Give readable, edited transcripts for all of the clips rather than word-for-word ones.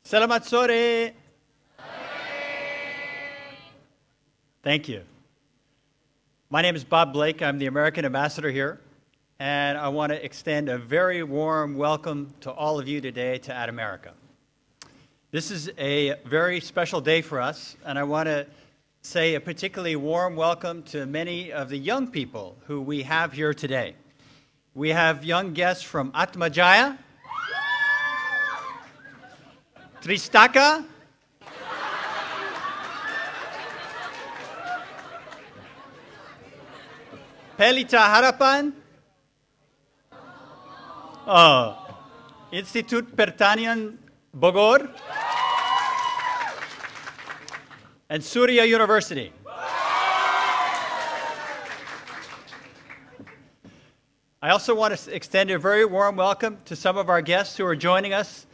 Selamat sore. Thank you. My name is Bob Blake. I'm the American ambassador here, and I want to extend a very warm welcome to all of you today to At America. This is a very special day for us, and I want to say a particularly warm welcome to many of the young people who we have here today. We have young guests from Atmajaya, Tristaka, Pelita Harapan, Institut Pertanian Bogor, and Surya University. I also want to extend a very warm welcome to some of our guests who are joining us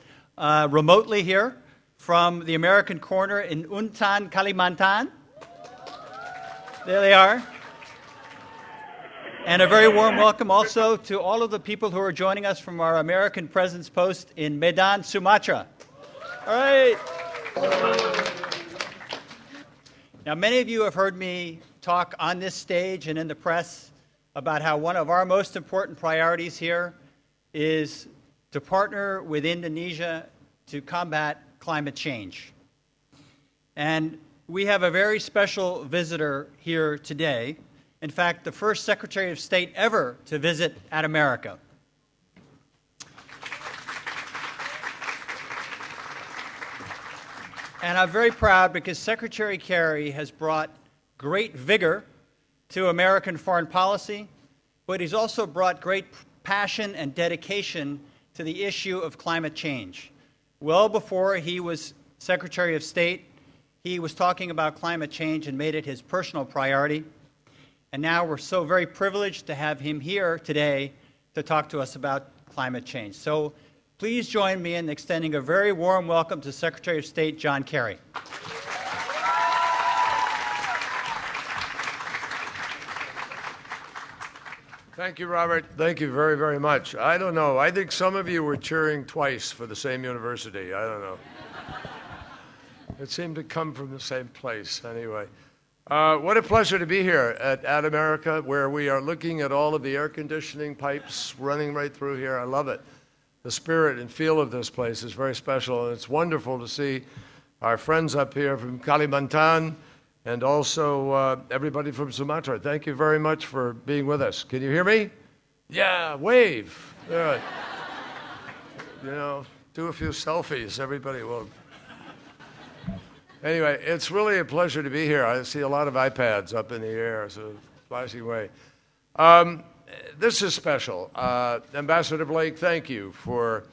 remotely here from the American corner in Untan, Kalimantan. There they are. And a very warm welcome also to all of the people who are joining us from our American Presence Post in Medan, Sumatra. All right. Now, many of you have heard me talk on this stage and in the press about how one of our most important priorities here is to partner with Indonesia to combat climate change. And we have a very special visitor here today. In fact, the first Secretary of State ever to visit At America. And I'm very proud because Secretary Kerry has brought great vigor to American foreign policy, but he's also brought great passion and dedication to the issue of climate change. Well before he was Secretary of State, he was talking about climate change and made it his personal priority. And now we're so very privileged to have him here today to talk to us about climate change. So please join me in extending a very warm welcome to Secretary of State John Kerry. Thank you, Robert. Thank you very, very much. I don't know. I think some of you were cheering twice for the same university. I don't know. It seemed to come from the same place anyway. What a pleasure to be here at America, where we are looking at all of the air conditioning pipes running right through here. I love it. The spirit and feel of this place is very special, and it's wonderful to see our friends up here from Kalimantan and also everybody from Sumatra. Thank you very much for being with us. Can you hear me? Yeah, wave. Good. You know, do a few selfies. Everybody will. Anyway, it's really a pleasure to be here. I see a lot of iPads up in the air, so flashing away. This is special. Ambassador Blake, thank you for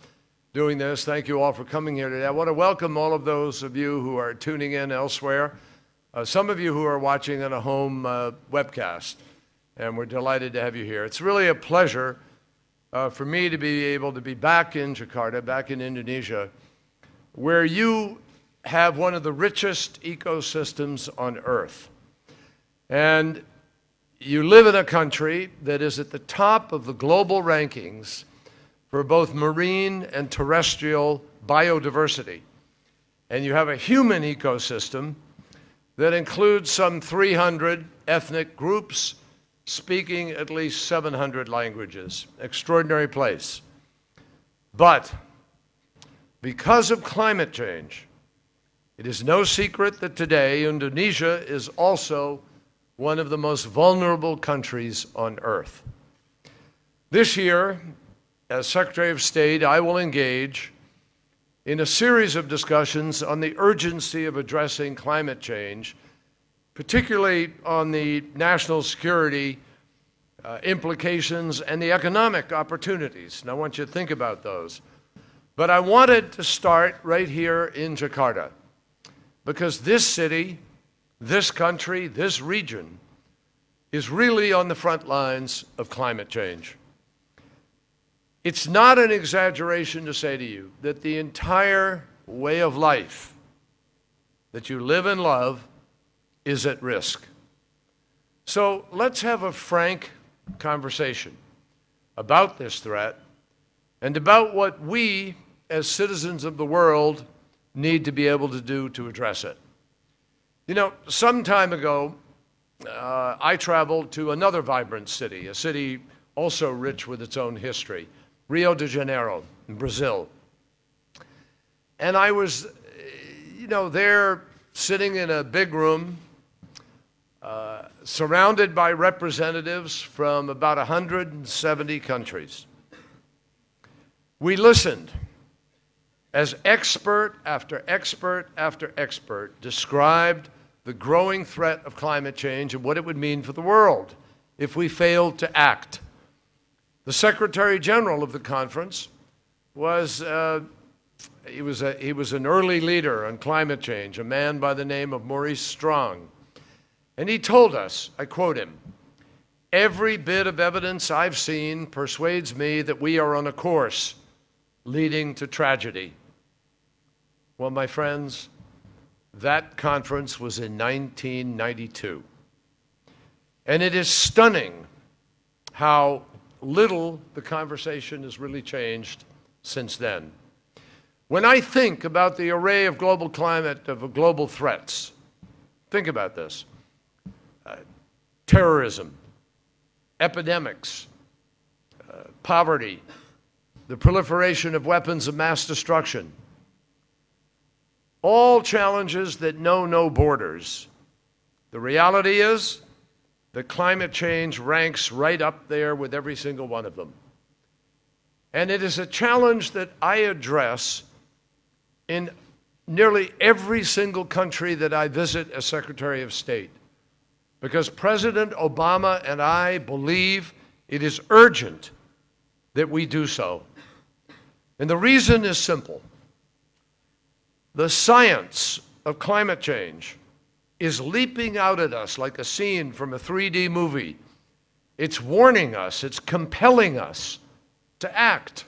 doing this. Thank you all for coming here today. I want to welcome all of those of you who are tuning in elsewhere, some of you who are watching on a home webcast, and we're delighted to have you here. It's really a pleasure for me to be able to be back in Jakarta, back in Indonesia, where you have one of the richest ecosystems on Earth. And you live in a country that is at the top of the global rankings for both marine and terrestrial biodiversity. And you have a human ecosystem that includes some 300 ethnic groups speaking at least 700 languages. Extraordinary place. But because of climate change, it is no secret that today Indonesia is also one of the most vulnerable countries on Earth. This year, as Secretary of State, I will engage in a series of discussions on the urgency of addressing climate change, particularly on the national security implications and the economic opportunities. And I want you to think about those. But I wanted to start right here in Jakarta, because this city, this country, this region is really on the front lines of climate change. It's not an exaggeration to say to you that the entire way of life that you live and love is at risk. So let's have a frank conversation about this threat and about what we, as citizens of the world, need to be able to do to address it. You know, some time ago, I traveled to another vibrant city, a city also rich with its own history, Rio de Janeiro, in Brazil. And I was, there sitting in a big room, surrounded by representatives from about 170 countries. We listened as expert after expert after expert described the growing threat of climate change and what it would mean for the world if we failed to act. The Secretary General of the conference was he was an early leader on climate change, a man by the name of Maurice Strong. And he told us, I quote him, "Every bit of evidence I've seen persuades me that we are on a course leading to tragedy." Well, my friends, that conference was in 1992. And it is stunning how little the conversation has really changed since then. When I think about the array of global climate, of global threats, think about this. Terrorism, epidemics, poverty, the proliferation of weapons of mass destruction, all challenges that know no borders. The reality is that climate change ranks right up there with every single one of them. And it is a challenge that I address in nearly every single country that I visit as Secretary of State, because President Obama and I believe it is urgent that we do so. And the reason is simple. The science of climate change is leaping out at us like a scene from a 3D movie. It's warning us, it's compelling us to act.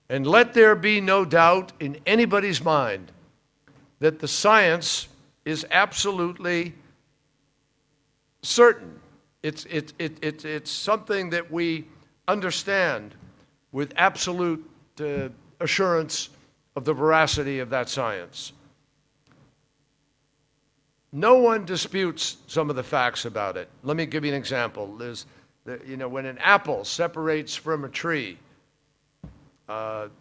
And let there be no doubt in anybody's mind that the science is absolutely certain. It's something that we understand with absolute assurance of the veracity of that science. No one disputes some of the facts about it. Let me give you an example. When an apple separates from a tree, it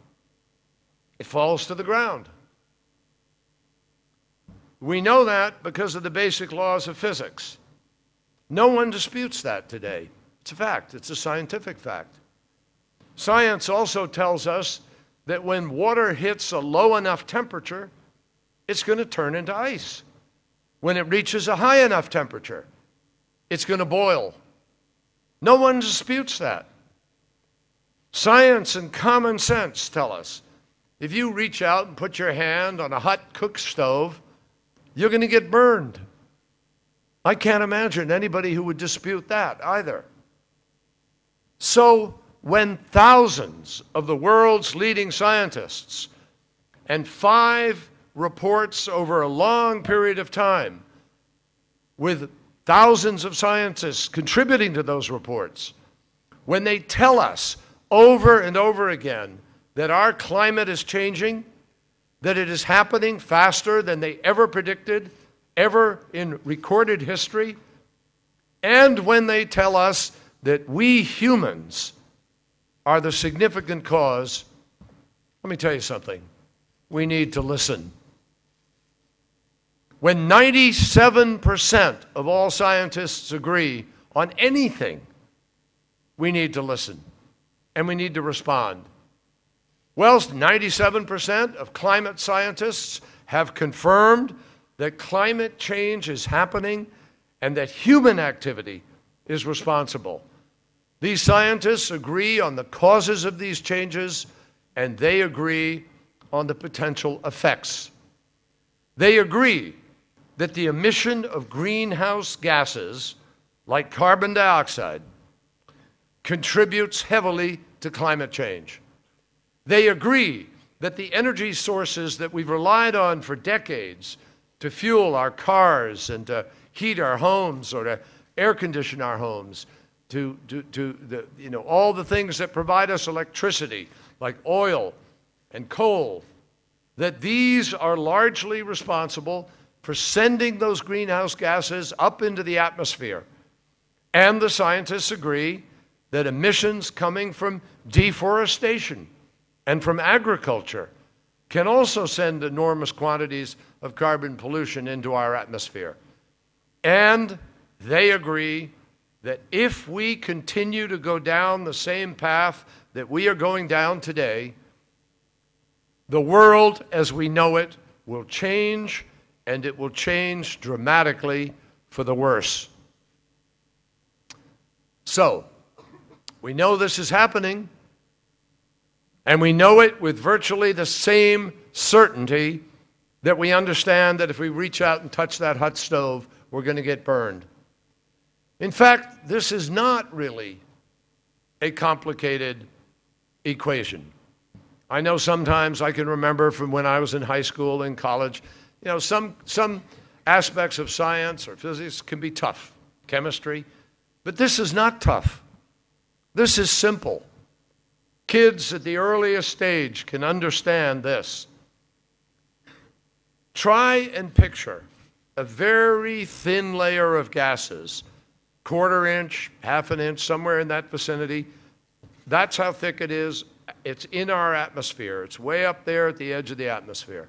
falls to the ground. We know that because of the basic laws of physics. No one disputes that today. It's a fact. It's a scientific fact. Science also tells us that when water hits a low enough temperature, it's going to turn into ice. When it reaches a high enough temperature, it's going to boil. No one disputes that. Science and common sense tell us if you reach out and put your hand on a hot cook stove, you're going to get burned. I can't imagine anybody who would dispute that either. So when thousands of the world's leading scientists and 5 reports over a long period of time, with thousands of scientists contributing to those reports, when they tell us over and over again that our climate is changing, that it is happening faster than they ever predicted, ever in recorded history, and when they tell us that we humans are the significant cause, let me tell you something. We need to listen. When 97% of all scientists agree on anything, we need to listen, and we need to respond. Well, 97% of climate scientists have confirmed that climate change is happening and that human activity is responsible. These scientists agree on the causes of these changes and they agree on the potential effects. They agree that the emission of greenhouse gases, like carbon dioxide, contributes heavily to climate change. They agree that the energy sources that we've relied on for decades to fuel our cars and to heat our homes or to air condition our homes, all the things that provide us electricity, like oil and coal, that these are largely responsible for sending those greenhouse gases up into the atmosphere. And the scientists agree that emissions coming from deforestation and from agriculture can also send enormous quantities of carbon pollution into our atmosphere. And they agree that if we continue to go down the same path that we are going down today, the world as we know it will change, and it will change dramatically for the worse. So, we know this is happening, and we know it with virtually the same certainty that we understand that if we reach out and touch that hot stove, we're going to get burned. In fact, this is not really a complicated equation. I know sometimes I can remember from when I was in high school and college, some aspects of science or physics can be tough, chemistry, but this is not tough. This is simple. Kids at the earliest stage can understand this. Try and picture a very thin layer of gases, quarter inch, half an inch, somewhere in that vicinity. That's how thick it is. It's in our atmosphere. It's way up there at the edge of the atmosphere.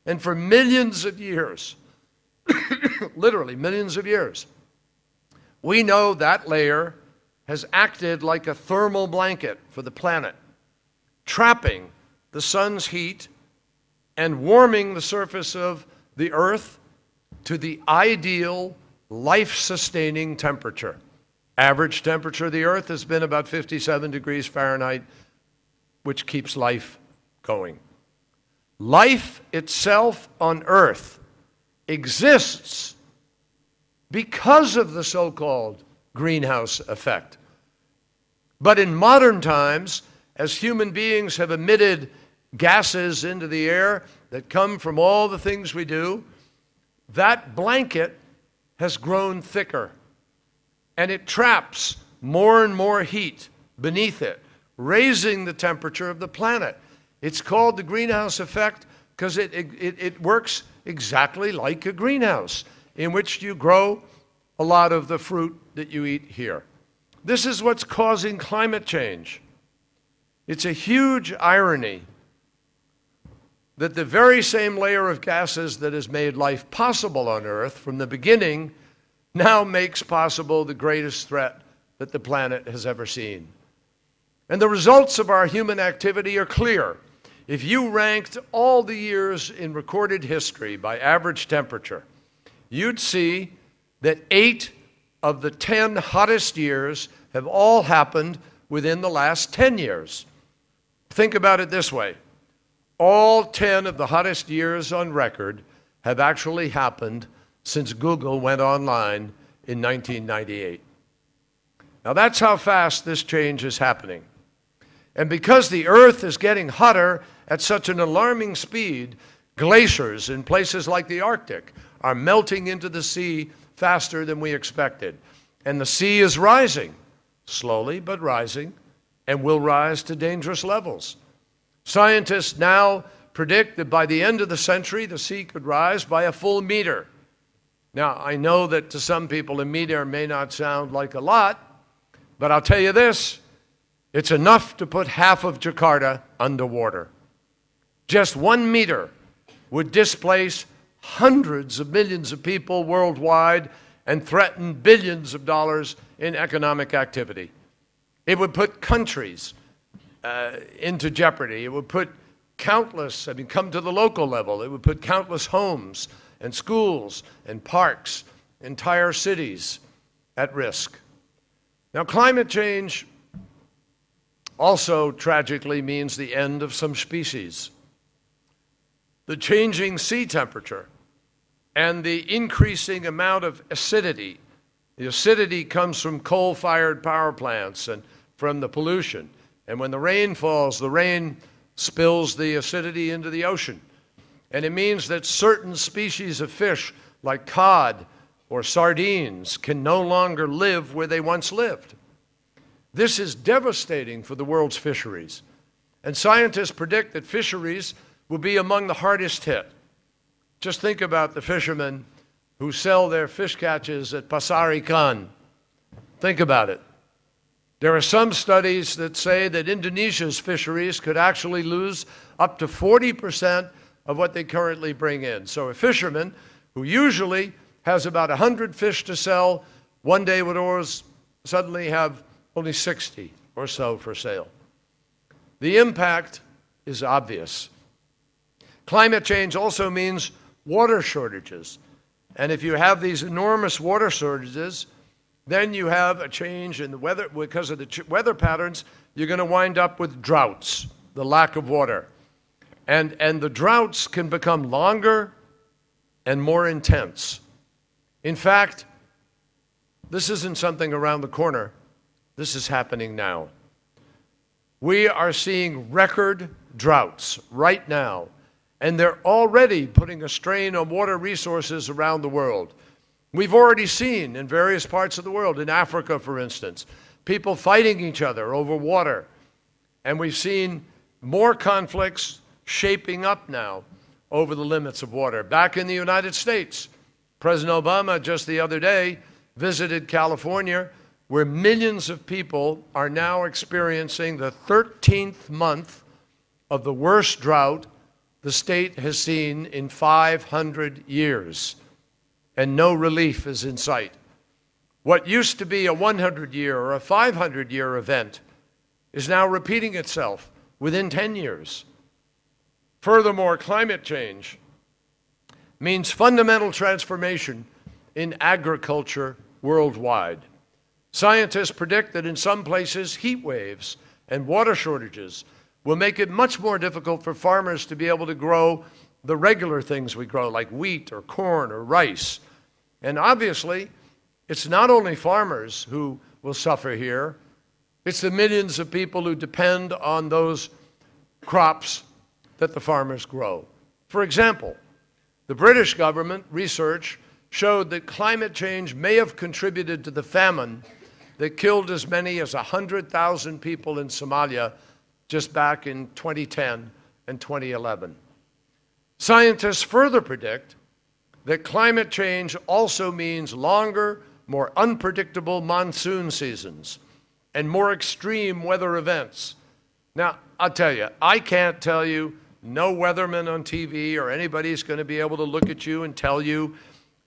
And for millions of years, literally millions of years, we know that layer has acted like a thermal blanket for the planet, trapping the sun's heat and warming the surface of the Earth to the ideal life-sustaining temperature. Average temperature of the Earth has been about 57 degrees Fahrenheit, which keeps life going. Life itself on Earth exists because of the so-called greenhouse effect. But in modern times, as human beings have emitted gases into the air that come from all the things we do, that blanket has grown thicker, and it traps more and more heat beneath it, raising the temperature of the planet. It's called the greenhouse effect because it works exactly like a greenhouse in which you grow a lot of the fruit that you eat here. This is what's causing climate change. It's a huge irony that the very same layer of gases that has made life possible on Earth from the beginning now makes possible the greatest threat that the planet has ever seen. And the results of our human activity are clear. If you ranked all the years in recorded history by average temperature, you'd see that 8 of the 10 hottest years have all happened within the last 10 years. Think about it this way. All 10 of the hottest years on record have actually happened since Google went online in 1998. Now that's how fast this change is happening. And because the Earth is getting hotter at such an alarming speed, glaciers in places like the Arctic are melting into the sea faster than we expected. And the sea is rising, slowly but rising, and will rise to dangerous levels. Scientists now predict that by the end of the century, the sea could rise by a full meter. Now, I know that to some people a meter may not sound like a lot, but I'll tell you this, it's enough to put half of Jakarta underwater. Just 1 meter would displace hundreds of millions of people worldwide and threaten billions of dollars in economic activity. It would put countries into jeopardy. It would put countless, come to the local level, it would put countless homes and schools and parks, entire cities at risk. Now, climate change also tragically means the end of some species. The changing sea temperature and the increasing amount of acidity. The acidity comes from coal-fired power plants and from the pollution. And when the rain falls, the rain spills the acidity into the ocean. And it means that certain species of fish, like cod or sardines, can no longer live where they once lived. This is devastating for the world's fisheries. And scientists predict that fisheries will be among the hardest hit. Just think about the fishermen who sell their fish catches at Pasar Ikan. Think about it. There are some studies that say that Indonesia's fisheries could actually lose up to 40% of what they currently bring in. So a fisherman who usually has about 100 fish to sell, one day would suddenly have only 60 or so for sale. The impact is obvious. Climate change also means water shortages. And if you have these enormous water shortages, then you have a change in the weather. Because of the weather patterns, you're going to wind up with droughts, the lack of water. And the droughts can become longer and more intense. In fact, this isn't something around the corner. This is happening now. We are seeing record droughts right now, and they're already putting a strain on water resources around the world. We've already seen in various parts of the world, in Africa, for instance, people fighting each other over water. And we've seen more conflicts shaping up now over the limits of water. Back in the United States, President Obama just the other day visited California, where millions of people are now experiencing the 13th month of the worst drought the state has seen in 500 years, and no relief is in sight. What used to be a 100-year or a 500-year event is now repeating itself within 10 years. Furthermore, climate change means fundamental transformation in agriculture worldwide. Scientists predict that in some places, heat waves and water shortages will make it much more difficult for farmers to be able to grow the regular things we grow, like wheat or corn or rice. And obviously, it's not only farmers who will suffer here, it's the millions of people who depend on those crops that the farmers grow. For example, the British government research showed that climate change may have contributed to the famine that killed as many as 100,000 people in Somalia just back in 2010 and 2011. Scientists further predict that climate change also means longer, more unpredictable monsoon seasons and more extreme weather events. Now, I'll tell you, I can't tell you, no weatherman on TV or anybody's going to be able to look at you and tell you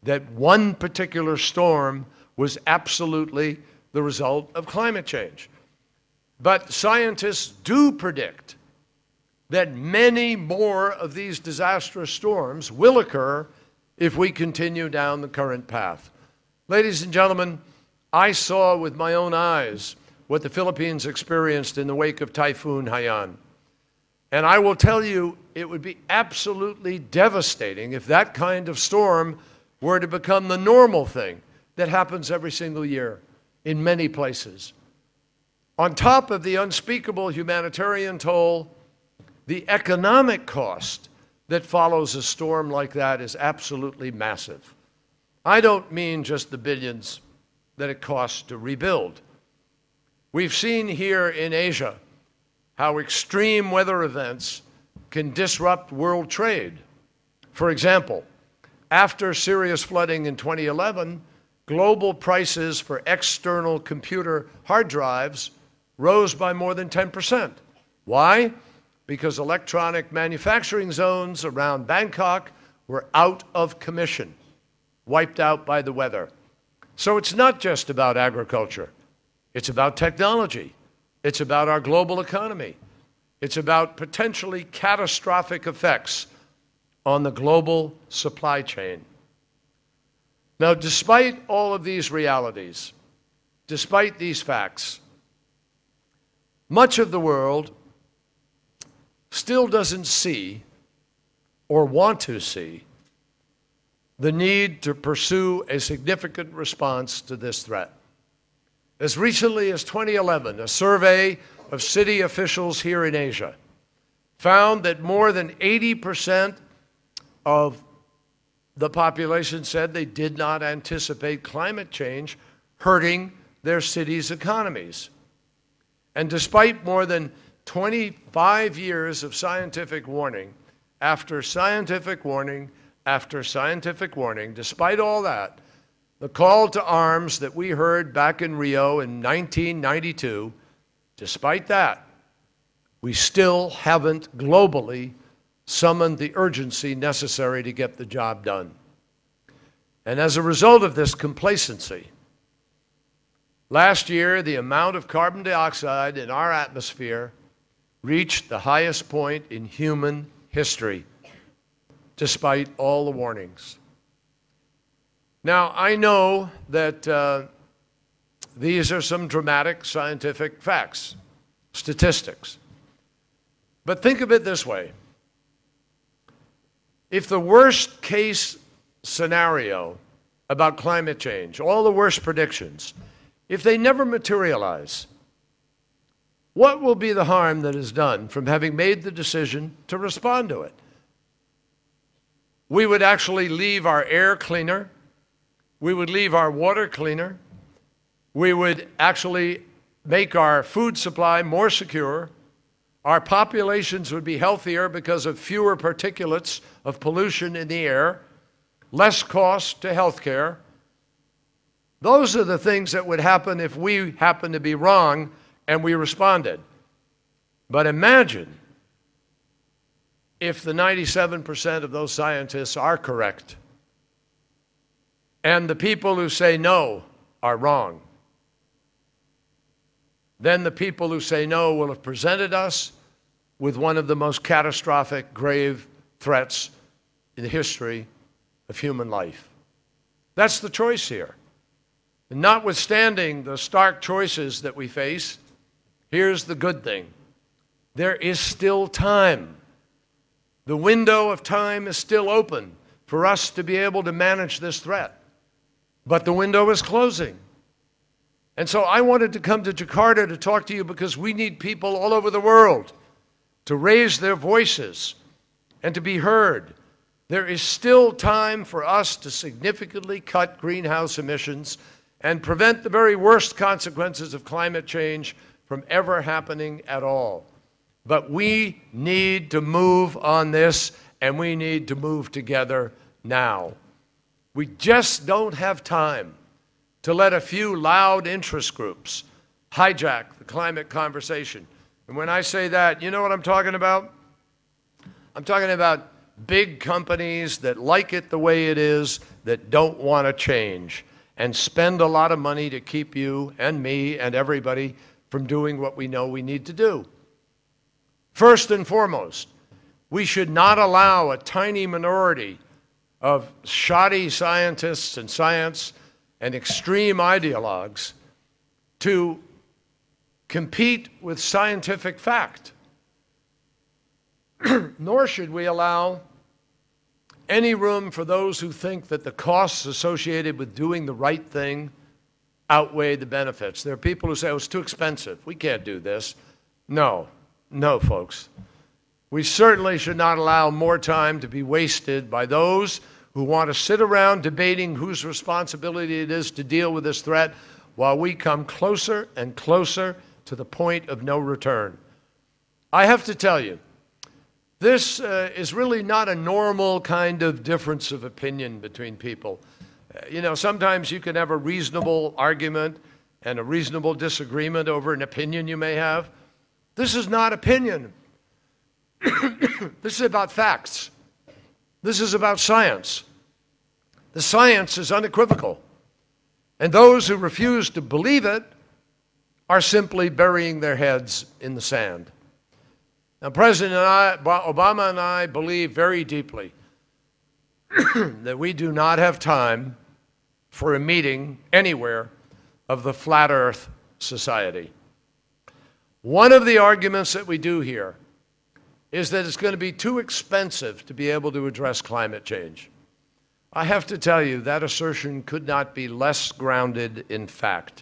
that one particular storm was absolutely the result of climate change. But scientists do predict that many more of these disastrous storms will occur if we continue down the current path. Ladies and gentlemen, I saw with my own eyes what the Philippines experienced in the wake of Typhoon Haiyan. And I will tell you, it would be absolutely devastating if that kind of storm were to become the normal thing that happens every single year in many places. On top of the unspeakable humanitarian toll, the economic cost that follows a storm like that is absolutely massive. I don't mean just the billions that it costs to rebuild. We've seen here in Asia how extreme weather events can disrupt world trade. For example, after serious flooding in 2011, global prices for external computer hard drives rose by more than 10%. Why? Because electronic manufacturing zones around Bangkok were out of commission, wiped out by the weather. So it's not just about agriculture. It's about technology. It's about our global economy. It's about potentially catastrophic effects on the global supply chain. Now, despite all of these realities, despite these facts, much of the world still doesn't see or want to see the need to pursue a significant response to this threat. As recently as 2011, a survey of city officials here in Asia found that more than 80% of the population said they did not anticipate climate change hurting their cities' economies. And despite more than 25 years of scientific warning, after scientific warning, after scientific warning, despite all that, the call to arms that we heard back in Rio in 1992, despite that, we still haven't globally summoned the urgency necessary to get the job done. And as a result of this complacency, last year the amount of carbon dioxide in our atmosphere reached the highest point in human history, despite all the warnings. Now, I know that these are some dramatic scientific facts, statistics. But think of it this way. If the worst case scenario about climate change, all the worst predictions, if they never materialize, what will be the harm that is done from having made the decision to respond to it? We would actually leave our air cleaner. We would leave our water cleaner. We would actually make our food supply more secure. Our populations would be healthier because of fewer particulates of pollution in the air, less cost to health care. Those are the things that would happen if we happened to be wrong and we responded. But imagine if the 97% of those scientists are correct and the people who say no are wrong. Then the people who say no will have presented us with one of the most catastrophic, grave threats in the history of human life. That's the choice here. And notwithstanding the stark choices that we face, here's the good thing. There is still time. The window of time is still open for us to be able to manage this threat. But the window is closing. And so I wanted to come to Jakarta to talk to you because we need people all over the world to raise their voices and to be heard. There is still time for us to significantly cut greenhouse emissions and prevent the very worst consequences of climate change from ever happening at all. But we need to move on this, and we need to move together now. We just don't have time to let a few loud interest groups hijack the climate conversation. And when I say that, you know what I'm talking about? I'm talking about big companies that like it the way it is, that don't want to change, and spend a lot of money to keep you and me and everybody from doing what we know we need to do. First and foremost, we should not allow a tiny minority of shoddy scientists and science and extreme ideologues to compete with scientific fact. Nor should we allow any room for those who think that the costs associated with doing the right thing outweigh the benefits. There are people who say, oh, it's too expensive. We can't do this. No, folks. We certainly should not allow more time to be wasted by those who want to sit around debating whose responsibility it is to deal with this threat while we come closer and closer to the point of no return. I have to tell you, this is really not a normal kind of difference of opinion between people. You know, sometimes you can have a reasonable argument and a reasonable disagreement over an opinion you may have. This is not opinion. This is about facts. This is about science. The science is unequivocal. And those who refuse to believe it are simply burying their heads in the sand. Now, President Obama and I believe very deeply that we do not have time for a meeting anywhere of the Flat Earth Society. One of the arguments that we do here is that it's going to be too expensive to be able to address climate change. I have to tell you, that assertion could not be less grounded in fact.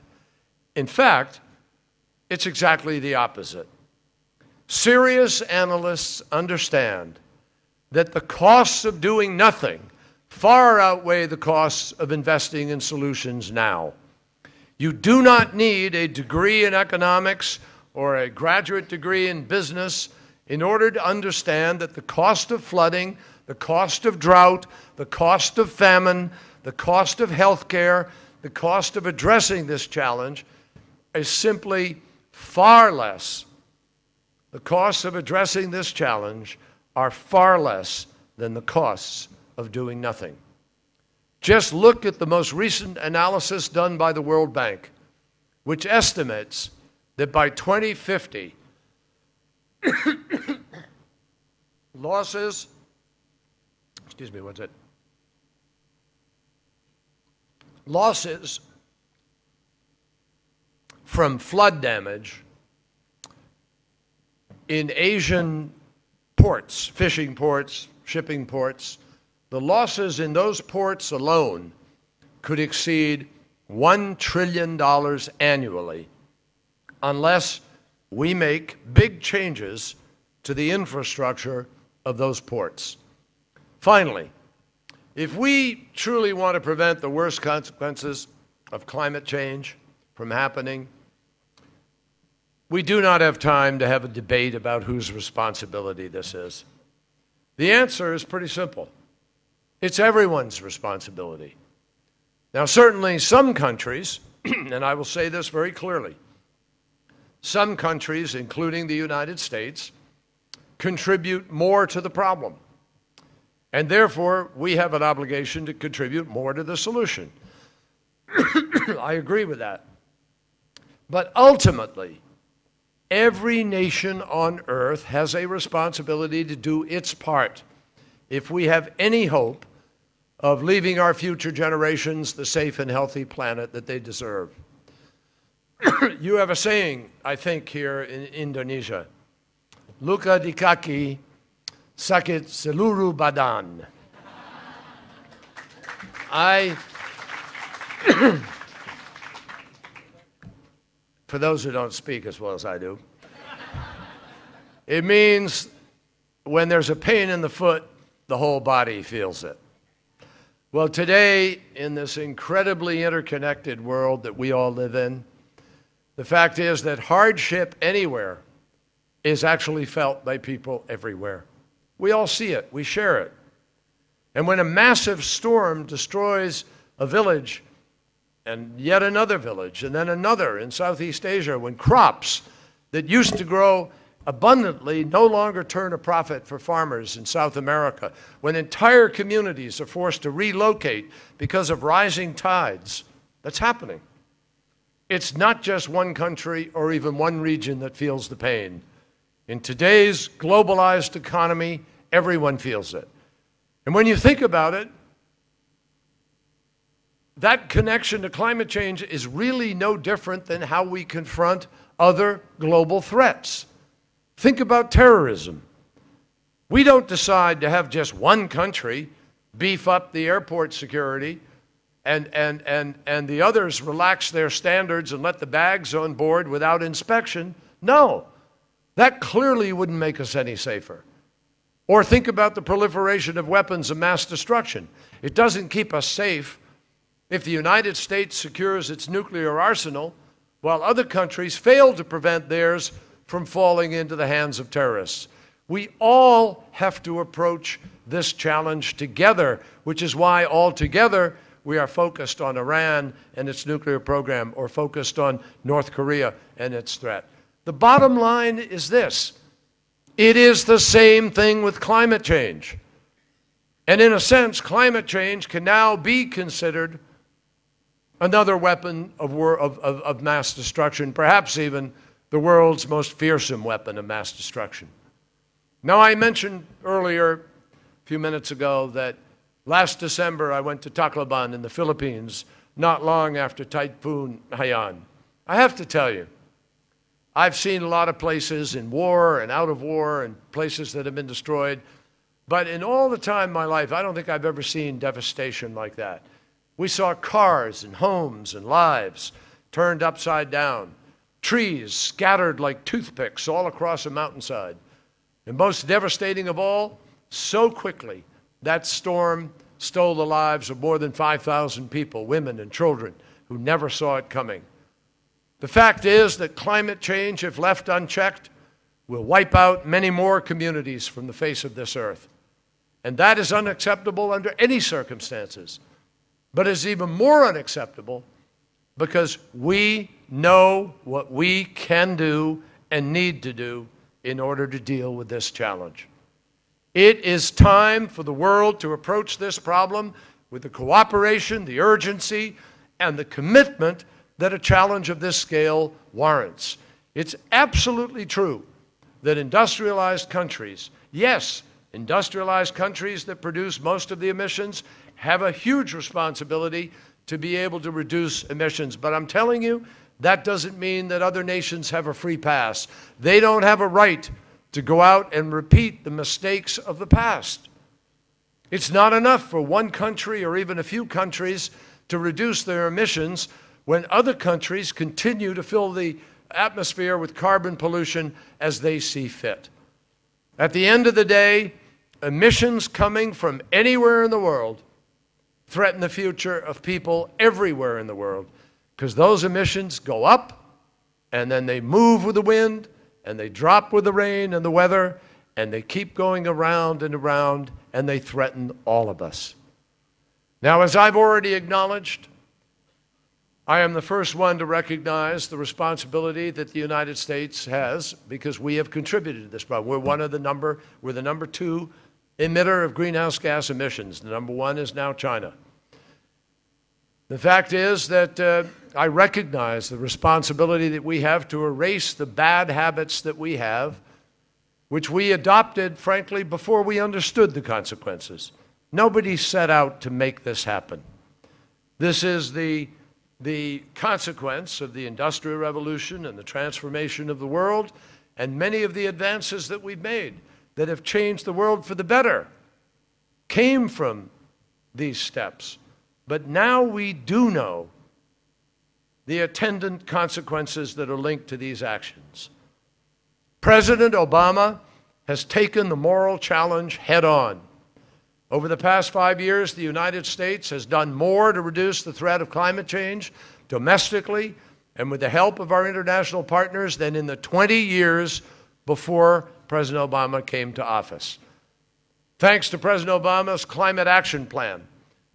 In fact, it's exactly the opposite. Serious analysts understand that the costs of doing nothing far outweigh the costs of investing in solutions now. You do not need a degree in economics or a graduate degree in business in order to understand that the cost of flooding, the cost of drought, the cost of famine, the cost of health care, the cost of addressing this challenge is simply far less. The costs of addressing this challenge are far less than the costs of doing nothing. Just look at the most recent analysis done by the World Bank, which estimates that by 2050, losses from flood damage in Asian ports, fishing ports, shipping ports, the losses in those ports alone could exceed $1 trillion annually unless we make big changes to the infrastructure of those ports. Finally, if we truly want to prevent the worst consequences of climate change from happening, we do not have time to have a debate about whose responsibility this is. The answer is pretty simple. It's everyone's responsibility. Now, certainly some countries, and I will say this very clearly, some countries, including the United States, contribute more to the problem. And therefore, we have an obligation to contribute more to the solution. I agree with that. But ultimately, every nation on earth has a responsibility to do its part if we have any hope of leaving our future generations the safe and healthy planet that they deserve. You have a saying, I think, here in Indonesia, Luka di kaki, sakit seluruh badan. For those who don't speak as well as I do, it means when there's a pain in the foot, the whole body feels it. Well, today, in this incredibly interconnected world that we all live in, the fact is that hardship anywhere is actually felt by people everywhere. We all see it. We share it. And when a massive storm destroys a village and yet another village and then another in Southeast Asia, when crops that used to grow abundantly no longer turn a profit for farmers in South America, when entire communities are forced to relocate because of rising tides, that's happening. It's not just one country or even one region that feels the pain. In today's globalized economy, everyone feels it. And when you think about it, that connection to climate change is really no different than how we confront other global threats. Think about terrorism. We don't decide to have just one country beef up the airport security and the others relax their standards and let the bags on board without inspection. No, that clearly wouldn't make us any safer. Or think about the proliferation of weapons of mass destruction. It doesn't keep us safe if the United States secures its nuclear arsenal while other countries fail to prevent theirs from falling into the hands of terrorists. We all have to approach this challenge together, which is why altogether we are focused on Iran and its nuclear program, or focused on North Korea and its threat. The bottom line is this: it is the same thing with climate change. And in a sense, climate change can now be considered another weapon of mass destruction, perhaps even the world's most fearsome weapon of mass destruction. Now, I mentioned earlier, a few minutes ago, that last December I went to Tacloban in the Philippines, not long after Typhoon Haiyan. I have to tell you, I've seen a lot of places in war and out of war and places that have been destroyed. But in all the time in my life, I don't think I've ever seen devastation like that. We saw cars and homes and lives turned upside down, trees scattered like toothpicks all across a mountainside. And most devastating of all, so quickly, that storm stole the lives of more than 5,000 people, women and children, who never saw it coming. The fact is that climate change, if left unchecked, will wipe out many more communities from the face of this earth. And that is unacceptable under any circumstances. But it's even more unacceptable because we know what we can do and need to do in order to deal with this challenge. It is time for the world to approach this problem with the cooperation, the urgency, and the commitment that a challenge of this scale warrants. It's absolutely true that industrialized countries, yes, industrialized countries that produce most of the emissions, have a huge responsibility to be able to reduce emissions. But I'm telling you, that doesn't mean that other nations have a free pass. They don't have a right to go out and repeat the mistakes of the past. It's not enough for one country or even a few countries to reduce their emissions when other countries continue to fill the atmosphere with carbon pollution as they see fit. At the end of the day, emissions coming from anywhere in the world threaten the future of people everywhere in the world, because those emissions go up and then they move with the wind and they drop with the rain and the weather, and they keep going around and around, and they threaten all of us. Now, as I've already acknowledged, I am the first one to recognize the responsibility that the United States has, because we have contributed to this problem. We're the number 2 emitter of greenhouse gas emissions. The number 1 is now China. The fact is that I recognize the responsibility that we have to erase the bad habits that we have, which we adopted, frankly, before we understood the consequences. Nobody set out to make this happen. This is the consequence of the Industrial Revolution and the transformation of the world, and many of the advances that we've made that have changed the world for the better came from these steps. But now we do know the attendant consequences that are linked to these actions. President Obama has taken the moral challenge head on. Over the past 5 years, the United States has done more to reduce the threat of climate change domestically and with the help of our international partners than in the 20 years before President Obama came to office. Thanks to President Obama's Climate Action Plan,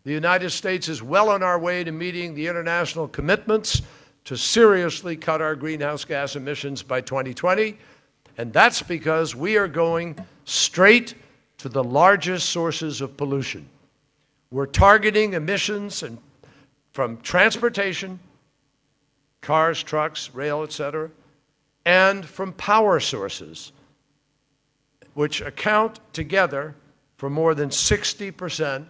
the United States is well on our way to meeting the international commitments to seriously cut our greenhouse gas emissions by 2020, and that's because we are going straight to the largest sources of pollution. We're targeting emissions from transportation, cars, trucks, rail, etc., and from power sources, which account together for more than 60%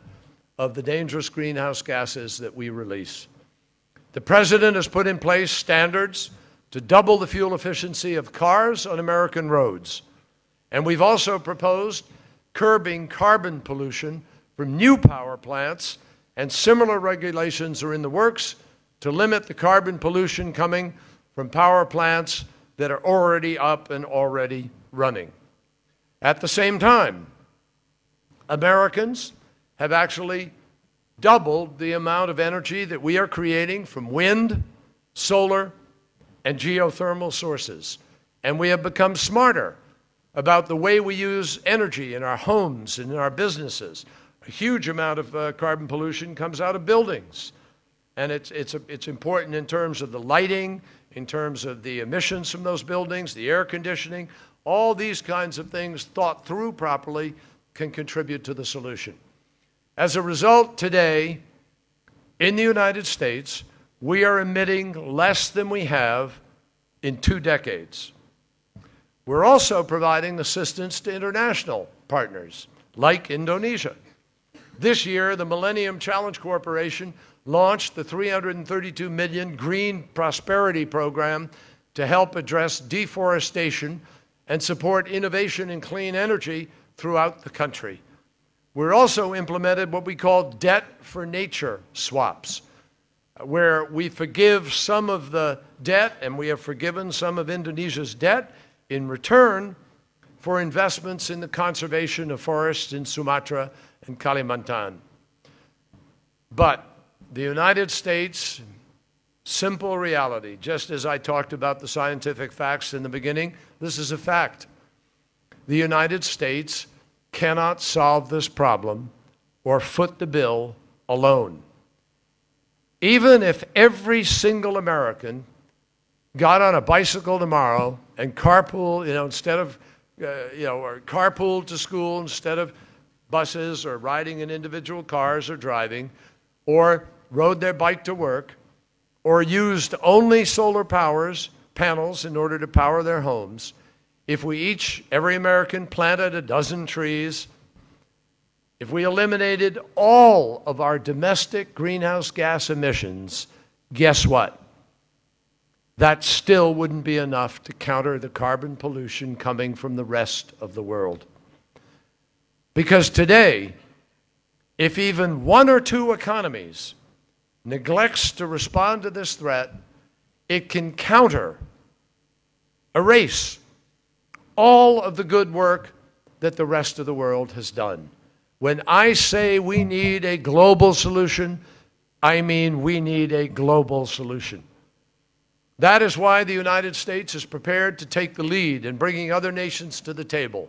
of the dangerous greenhouse gases that we release. The President has put in place standards to double the fuel efficiency of cars on American roads. And we've also proposed curbing carbon pollution from new power plants, and similar regulations are in the works to limit the carbon pollution coming from power plants that are already up and already running. At the same time, Americans have actually doubled the amount of energy that we are creating from wind, solar, and geothermal sources. And we have become smarter about the way we use energy in our homes and in our businesses. A huge amount of carbon pollution comes out of buildings. And it's important in terms of the lighting, in terms of the emissions from those buildings, the air conditioning. All these kinds of things, thought through properly, can contribute to the solution. As a result, today, in the United States, we are emitting less than we have in 2 decades. We're also providing assistance to international partners, like Indonesia. This year, the Millennium Challenge Corporation launched the $332 million Green Prosperity Program to help address deforestation and support innovation in clean energy throughout the country. We're also implemented what we call debt for nature swaps, where we forgive some of the debt, and we have forgiven some of Indonesia's debt in return for investments in the conservation of forests in Sumatra and Kalimantan. But the United States, simple reality, just as I talked about the scientific facts in the beginning, this is a fact. The United States cannot solve this problem or foot the bill alone. Even if every single American got on a bicycle tomorrow and carpool, or carpool to school instead of buses, or riding in individual cars or driving, or rode their bike to work, or used only solar panels in order to power their homes, if every American planted a dozen trees, if we eliminated all of our domestic greenhouse gas emissions, guess what? That still wouldn't be enough to counter the carbon pollution coming from the rest of the world. Because today, if even one or two economies neglects to respond to this threat, it can erase all of the good work that the rest of the world has done. When I say we need a global solution, I mean we need a global solution. That is why the United States is prepared to take the lead in bringing other nations to the table.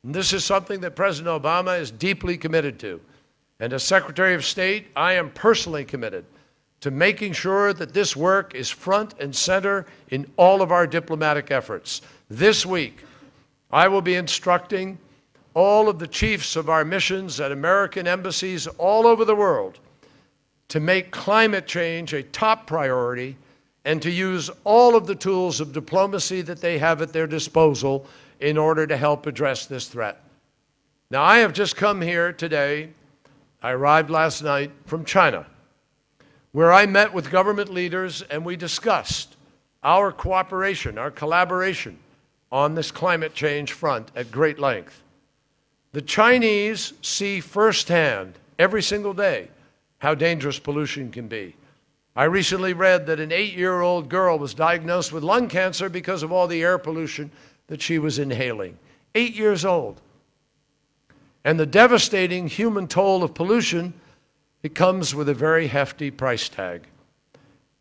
And this is something that President Obama is deeply committed to. And as Secretary of State, I am personally committed to making sure that this work is front and center in all of our diplomatic efforts. This week, I will be instructing all of the chiefs of our missions at American embassies all over the world to make climate change a top priority and to use all of the tools of diplomacy that they have at their disposal in order to help address this threat. Now, I have just come here today. I arrived last night from China, where I met with government leaders and we discussed our cooperation, our collaboration on this climate change front at great length. The Chinese see firsthand, every single day, how dangerous pollution can be. I recently read that an 8-year-old girl was diagnosed with lung cancer because of all the air pollution that she was inhaling. 8 years old. And the devastating human toll of pollution, it comes with a very hefty price tag.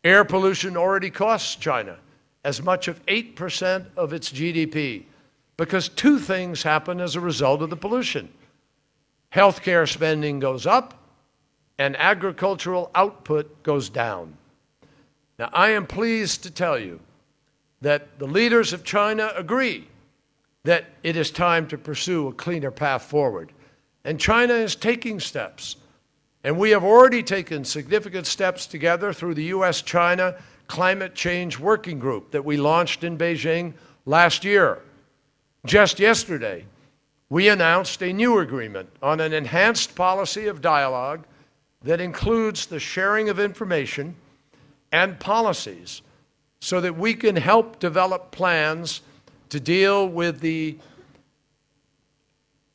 Air pollution already costs China as much of 8% of its GDP, because two things happen as a result of the pollution. Healthcare spending goes up, and agricultural output goes down. Now, I am pleased to tell you that the leaders of China agree that it is time to pursue a cleaner path forward. And China is taking steps. And we have already taken significant steps together through the U.S.-China Climate Change Working Group that we launched in Beijing last year. Just yesterday, we announced a new agreement on an enhanced policy of dialogue that includes the sharing of information and policies so that we can help develop plans to deal with the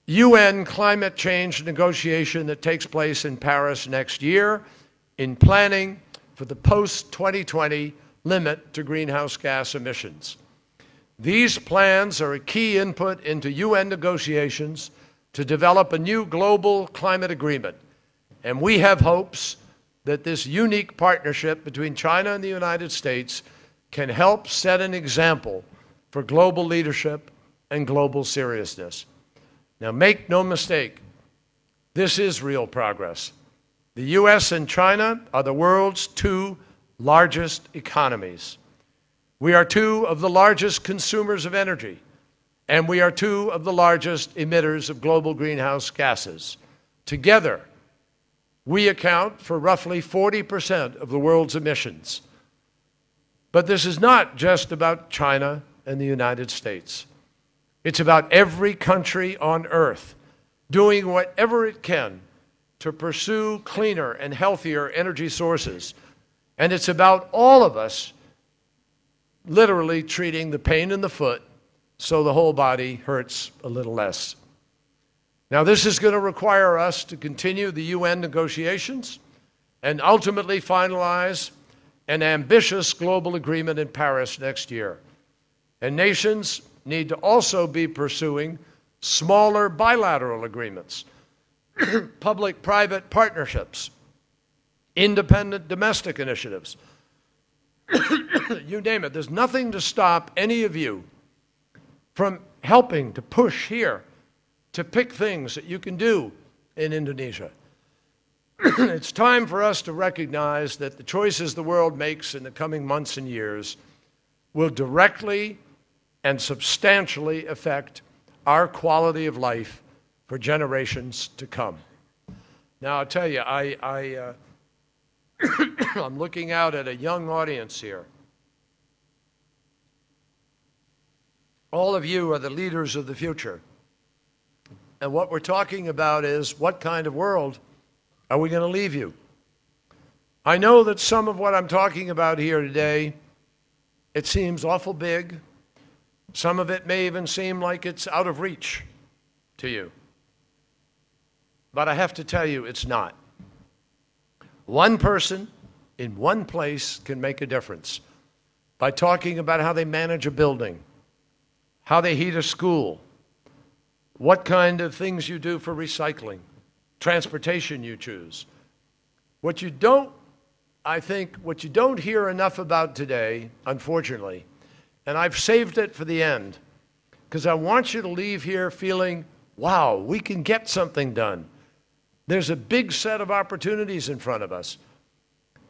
UN climate change negotiation that takes place in Paris next year, in planning for the post-2020 limit to greenhouse gas emissions. These plans are a key input into UN negotiations to develop a new global climate agreement. And we have hopes that this unique partnership between China and the United States can help set an example for global leadership and global seriousness. Now, make no mistake, this is real progress. The U.S. and China are the world's two largest economies. We are two of the largest consumers of energy, and we are two of the largest emitters of global greenhouse gases. Together, we account for roughly 40% of the world's emissions. But this is not just about China and the United States. It's about every country on Earth doing whatever it can to pursue cleaner and healthier energy sources. And it's about all of us literally treating the pain in the foot so the whole body hurts a little less. Now, this is going to require us to continue the UN negotiations and ultimately finalize an ambitious global agreement in Paris next year. And nations need to also be pursuing smaller bilateral agreements, public-private partnerships, independent domestic initiatives. You name it. There's nothing to stop any of you from helping to push here to pick things that you can do in Indonesia. It's time for us to recognize that the choices the world makes in the coming months and years will directly and substantially affect our quality of life for generations to come. Now, I'll tell you, I'm looking out at a young audience here. All of you are the leaders of the future. And what we're talking about is, what kind of world are we going to leave you? I know that some of what I'm talking about here today, it seems awful big. Some of it may even seem like it's out of reach to you. But I have to tell you, it's not. One person in one place can make a difference by talking about how they manage a building, how they heat a school, what kind of things you do for recycling, transportation you choose. What you don't hear enough about today, unfortunately, and I've saved it for the end, because I want you to leave here feeling, wow, we can get something done. There's a big set of opportunities in front of us.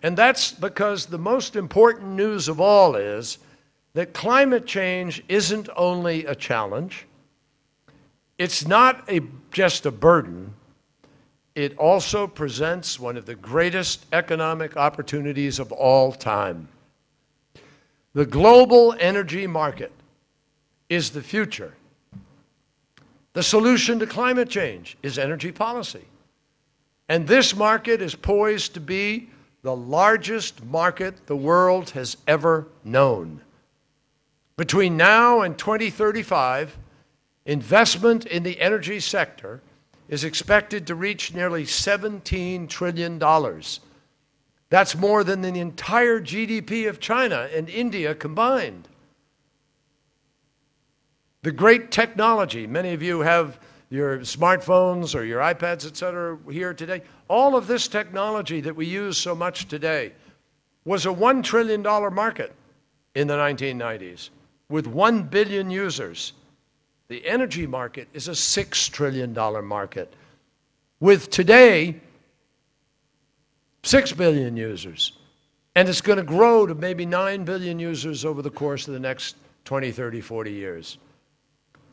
And that's because the most important news of all is that climate change isn't only a challenge, it's not just a burden, it also presents one of the greatest economic opportunities of all time. The global energy market is the future. The solution to climate change is energy policy. And this market is poised to be the largest market the world has ever known. Between now and 2035, investment in the energy sector is expected to reach nearly $17 trillion. That's more than the entire GDP of China and India combined. The great technology, many of you have your smartphones or your iPads, etc., here today. All of this technology that we use so much today was a $1 trillion market in the 1990s with 1 billion users. The energy market is a $6 trillion market with today 6 billion users. And it's going to grow to maybe 9 billion users over the course of the next 20, 30, 40 years.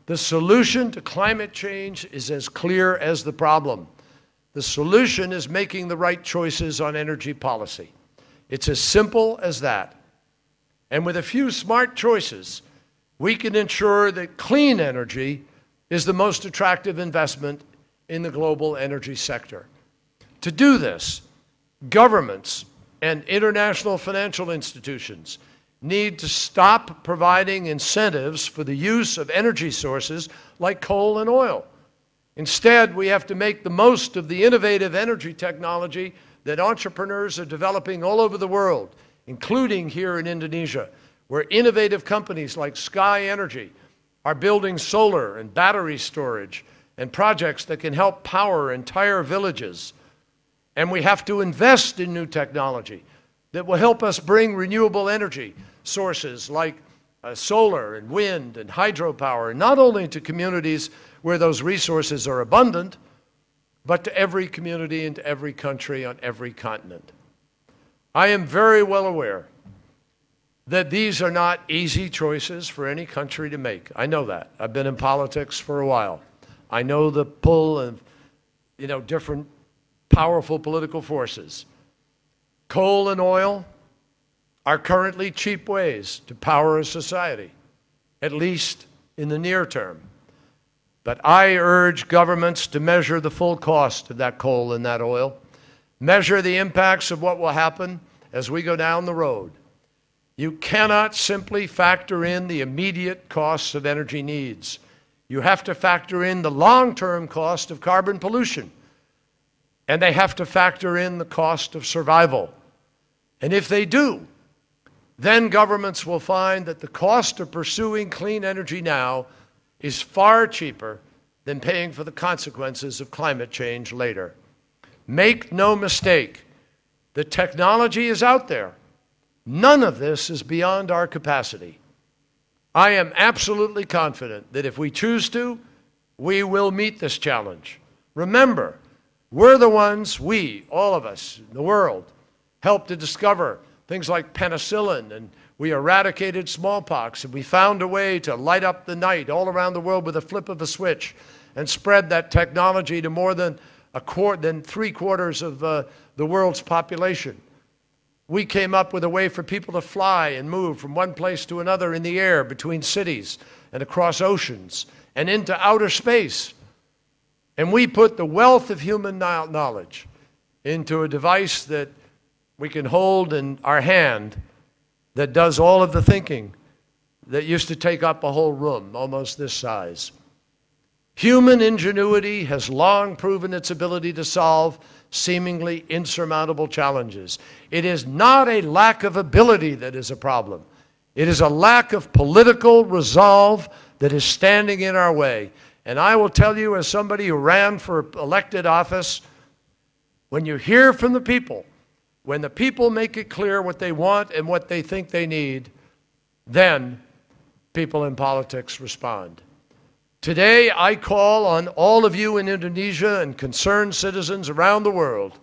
The solution to climate change is as clear as the problem. The solution is making the right choices on energy policy. It's as simple as that. And with a few smart choices, we can ensure that clean energy is the most attractive investment in the global energy sector. To do this, governments and international financial institutions need to stop providing incentives for the use of energy sources like coal and oil. Instead, we have to make the most of the innovative energy technology that entrepreneurs are developing all over the world, including here in Indonesia, where innovative companies like Sky Energy are building solar and battery storage and projects that can help power entire villages. And we have to invest in new technology that will help us bring renewable energy sources like solar and wind and hydropower, not only to communities where those resources are abundant, but to every community and to every country on every continent. I am very well aware that these are not easy choices for any country to make. I know that. I've been in politics for a while. I know the pull of, different powerful political forces. Coal and oil are currently cheap ways to power a society, at least in the near term. But I urge governments to measure the full cost of that coal and that oil, measure the impacts of what will happen as we go down the road. You cannot simply factor in the immediate costs of energy needs. You have to factor in the long-term cost of carbon pollution. And they have to factor in the cost of survival. And if they do, then governments will find that the cost of pursuing clean energy now is far cheaper than paying for the consequences of climate change later. Make no mistake, the technology is out there. None of this is beyond our capacity. I am absolutely confident that if we choose to, we will meet this challenge. Remember, we're the ones, we, all of us in the world, helped to discover things like penicillin, and we eradicated smallpox, and we found a way to light up the night all around the world with a flip of a switch and spread that technology to more than three-quarters of the world's population. We came up with a way for people to fly and move from one place to another in the air, between cities and across oceans and into outer space. And we put the wealth of human knowledge into a device that we can hold in our hand that does all of the thinking that used to take up a whole room, almost this size. Human ingenuity has long proven its ability to solve seemingly insurmountable challenges. It is not a lack of ability that is a problem. It is a lack of political resolve that is standing in our way. And I will tell you, as somebody who ran for elected office, when you hear from the people, when the people make it clear what they want and what they think they need, then people in politics respond. Today, I call on all of you in Indonesia and concerned citizens around the world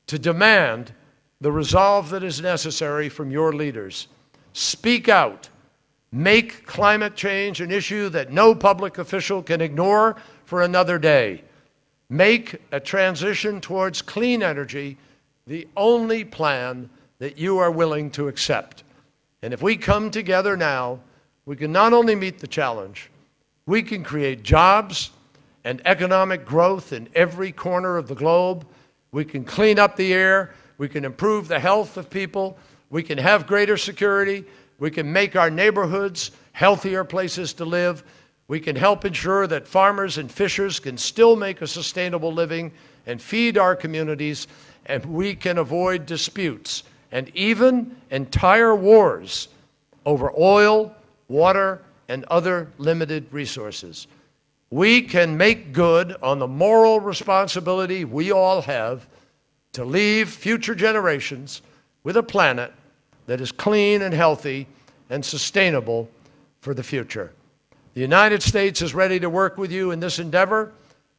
to demand the resolve that is necessary from your leaders. Speak out. Make climate change an issue that no public official can ignore for another day. Make a transition towards clean energy the only plan that you are willing to accept. And if we come together now, we can not only meet the challenge, we can create jobs and economic growth in every corner of the globe. We can clean up the air. We can improve the health of people. We can have greater security. We can make our neighborhoods healthier places to live. We can help ensure that farmers and fishers can still make a sustainable living and feed our communities. And we can avoid disputes and even entire wars over oil, water, and other limited resources. We can make good on the moral responsibility we all have to leave future generations with a planet that is clean and healthy and sustainable for the future. The United States is ready to work with you in this endeavor,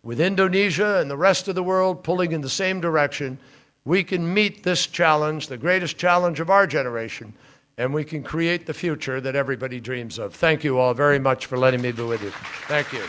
with Indonesia and the rest of the world pulling in the same direction. We can meet this challenge, the greatest challenge of our generation, and we can create the future that everybody dreams of. Thank you all very much for letting me be with you. Thank you.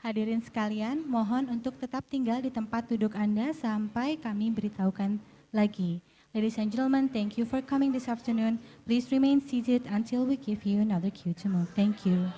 Hadirin sekalian, mohon untuk tetap tinggal di tempat duduk Anda sampai kami beritahukan lagi. Ladies and gentlemen, thank you for coming this afternoon. Please remain seated until we give you another cue to move. Thank you.